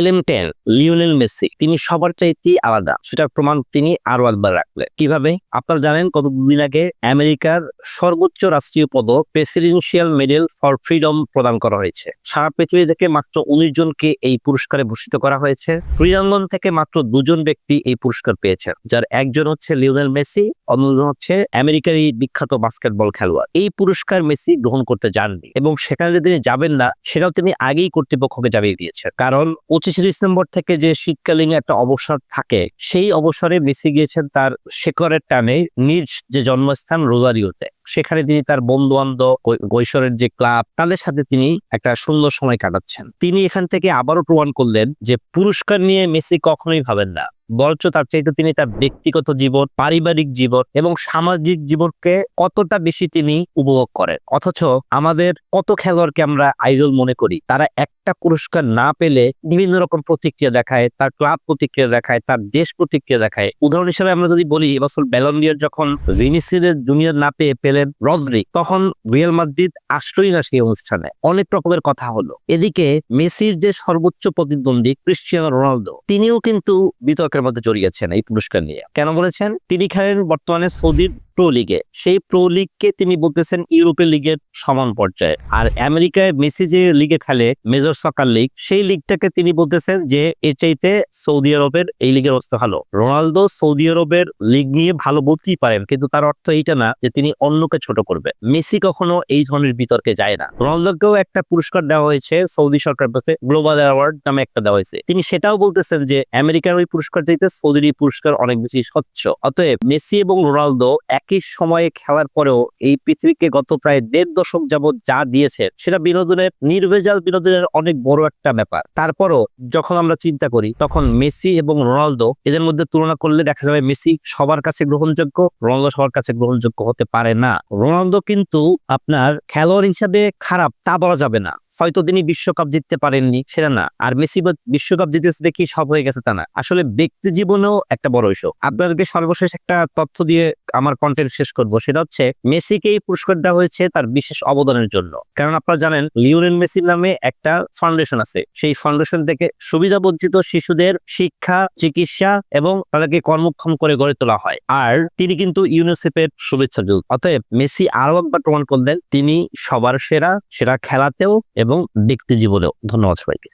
LM10 Lionel Messi তিনি সবার চাইতে আলাদা, সেটার প্রমাণ তিনি আরো একবার রাখলেন। কিভাবে? আপনারা জানেন কত দুদিন আগে আমেরিকার সর্বোচ্চ রাষ্ট্রীয় পদক প্রেসিডেন্সিয়াল মেডেল ফর ফ্রিডম প্রদান করা হয়েছে। সারা পৃথিবী থেকে মাত্র 19 জনকে এই পুরস্কারে ভূষিত করা হয়েছে। ক্রীড়াঙ্গন থেকে মাত্র 2 জন ব্যক্তি এই পুরস্কার পেয়েছেন, যার একজন হচ্ছে লিওনেল মেসি, অন্যজন হচ্ছে আমেরিকার এই বিখ্যাত বাস্কেটবল খেলোয়াড়। এই পুরস্কার মেসি গ্রহণ করতে যাননি এবং সেখানে যে তিনি যাবেন না সেটাও তিনি আগেই কর্তৃপক্ষকে জানিয়ে দিয়েছেন। কারণ 25 ডিসেম্বর থেকে যে শীতকালীন একটা অবসর থাকে, সেই অবসরে মেসি গিয়েছেন তার শেকড়ের টানে নিজ যে জন্মস্থান রোজারিওতে। সেখানে তিনি তার বন্ধু বান্ধব, কৈশোরের যে ক্লাব, তাদের সাথে তিনি একটা সুন্দর সময় কাটাচ্ছেন। তিনি এখান থেকে আবারও প্রমাণ করলেন যে পুরস্কার নিয়ে মেসি কখনোই ভাবেন না, বরঞ্চ তার চাইতে তিনি তার ব্যক্তিগত জীবন, পারিবারিক জীবন এবং সামাজিক জীবনকে কতটা বেশি তিনি উপভোগ করেন। অথচ আমাদের কত খেলোয়াড়কে আমরা আইডল মনে করি, তারা একটা পুরস্কার না পেলে বিভিন্ন রকম প্রতিক্রিয়া দেখায়, তার ক্লাব প্রতিক্রিয়া দেখায়, তার দেশ প্রতিক্রিয়া দেখায়। উদাহরণ হিসেবে আমরা যদি বলি, এবছর ব্যালন ডি'র যখন ভিনিসিয়াস জুনিয়র না পেয়ে পেলেন রদ্রি, তখন রিয়াল মাদ্রিদ আসলোই না সেই অনুষ্ঠানে। অনেক রকমের কথা হলো। এদিকে মেসির যে সর্বোচ্চ প্রতিদ্বন্দ্বী ক্রিস্টিয়ানো রোনালদো, তিনিও কিন্তু বিতর্কের মধ্যে জড়িয়েছেন এই পুরস্কার নিয়ে। কেন বলেছেন? তিনি খেলেন বর্তমানে সৌদির প্রো লিগে। সেই প্রো লিগকে তিনি বলতেছেন ইউরোপের লিগের সমান পর্যায়ে। আর আমেরিকায় মেসি যে লিগে খেলে, মেজর সকার লিগ, সেই লিগটাকে তিনি বলতেছেন যে এর চাইতে সৌদি আরবের এই লিগের অবস্থা ভালো। রোনালদো সৌদি আরবের লিগ নিয়ে ভালো বলতেই পারেন, কিন্তু তার অর্থ এইটা না যে তিনি অন্যকে ছোট করবে। মেসি কখনো এই ধরনের বিতর্কে যায় না। রোনালদোকেও একটা পুরস্কার দেওয়া হয়েছে সৌদি সরকার কাছে, গ্লোবাল অ্যাওয়ার্ড নামে একটা দেওয়া হয়েছে। তিনি সেটাও বলতেছেন যে আমেরিকার ওই পুরস্কার চাইতে সৌদির এই পুরস্কার অনেক বেশি স্বচ্ছ। অতএব মেসি এবং রোনালদো একই সময়ে খেলার পরেও এই পৃথিবীকে গত প্রায় 1.5 দশক যাবৎ যা দিয়েছে, সেটা বিনোদনের, নির্ভেজাল বিনোদনের অনেক বড় একটা ব্যাপার। তারপরও যখন আমরা চিন্তা করি, তখন মেসি এবং রোনালদো এদের মধ্যে তুলনা করলে দেখা যাবে মেসি সবার কাছে গ্রহণযোগ্য, রোনালদো সবার কাছে গ্রহণযোগ্য হতে পারে না। রোনালদো কিন্তু আপনার খেলোয়াড় হিসাবে খারাপ তা বলা যাবে না। হয়তো তিনি বিশ্বকাপ জিততে পারেননি, সেটা না। আর মেসি বিশ্বকাপ জিতেছে দেখি সব হয়ে গেছে তা না। আসলে ব্যক্তি জীবনেও একটা বড় ইস্যু। আপনাদেরকে সর্বশেষ একটা তথ্য দিয়ে আমার কন্টেন্ট শেষ করব, সেটা হচ্ছে মেসিকে এই পুরস্কার দেওয়া হয়েছে তার বিশেষ অবদানের জন্য। কারণ আপনারা জানেন লিওনেল মেসির নামে একটা ফাউন্ডেশন আছে। সেই ফাউন্ডেশন থেকে সুবিধাবঞ্চিত শিশুদের শিক্ষা, চিকিৎসা এবং তাদেরকে কর্মক্ষম করে গড়ে তোলা হয়। আর তিনি কিন্তু ইউনিসেফের শুভেচ্ছা দূত। অতএব মেসি আরো একবার প্রমাণ করলেন তিনি সবার সেরা, সেরা খেলাতেও এবং ব্যক্তি জীবনেও। ধন্যবাদ সবাইকে।